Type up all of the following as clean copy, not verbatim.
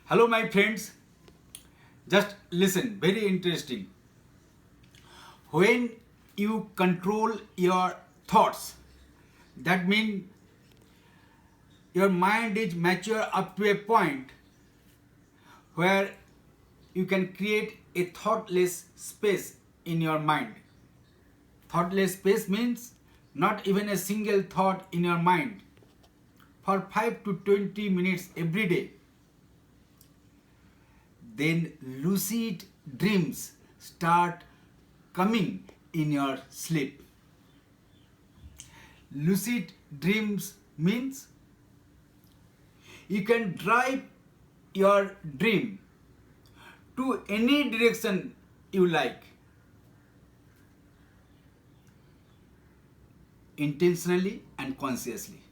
Hello, my friends. Just listen, very interesting. When you control your thoughts, that means your mind is mature up to a point where you can create a thoughtless space in your mind. Thoughtless space means not even a single thought in your mind for 5 to 20 minutes every day. Then lucid dreams start coming in your sleep. Lucid dreams means you can drive your dream to any direction you like, intentionally and consciously.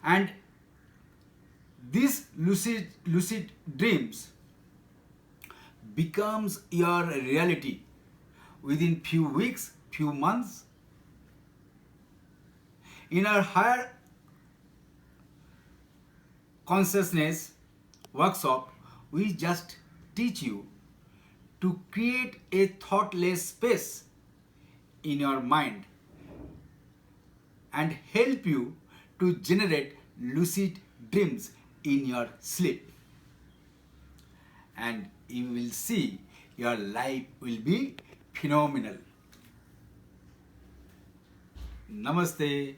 And these lucid dreams becomes your reality within few weeks, few months. In our higher consciousness workshop, we just teach you to create a thoughtless space in your mind and help you to generate lucid dreams in your sleep. And you will see your life will be phenomenal. Namaste.